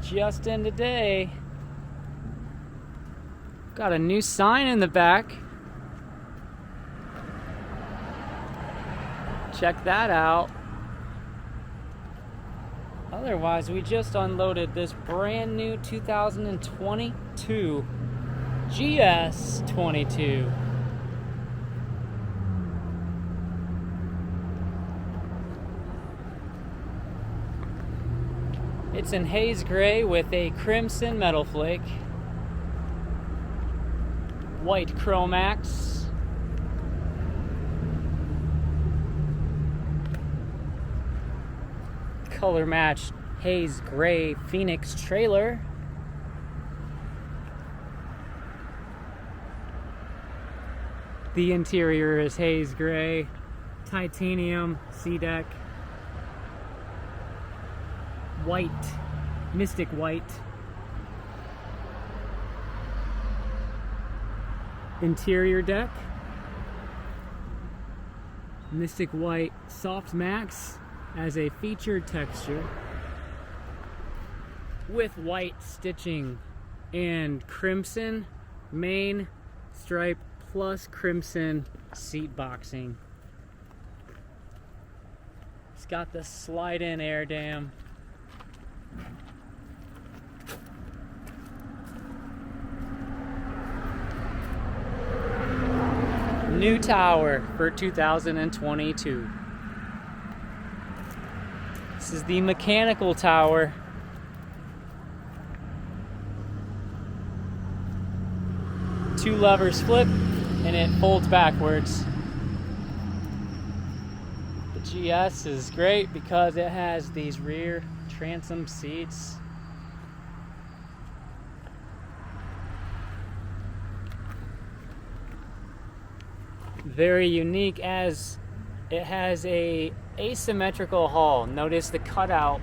just in today. Got a new sign in the back. Check that out. Otherwise, we just unloaded this brand new 2022 GS22. It's in haze gray with a crimson metal flake, white CHROMAX, color matched haze gray Phoenix trailer, the interior is haze gray, titanium SEADEK, white, mystic white, interior deck, mystic white soft max as a featured texture with white stitching and crimson main stripe plus crimson seat boxing. It's got the slide-in air dam. New tower for 2022. This is the mechanical tower. Two levers flip and it folds backwards. The GS is great because it has these rear transom seats. Very unique as it has a asymmetrical hull. Notice the cutout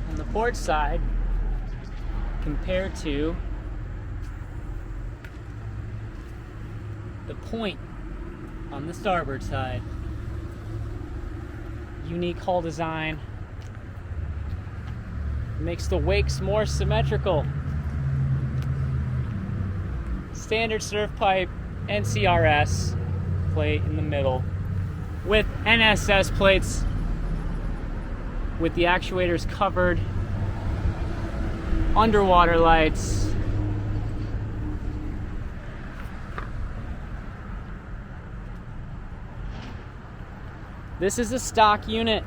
on the port side compared to the point on the starboard side. Unique hull design makes the wakes more symmetrical. Standard surf pipe NCRS plate in the middle with NSS plates with the actuators covered, underwater lights, this is a stock unit.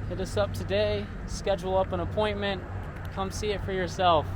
Hit us up today, schedule up an appointment, come see it for yourself.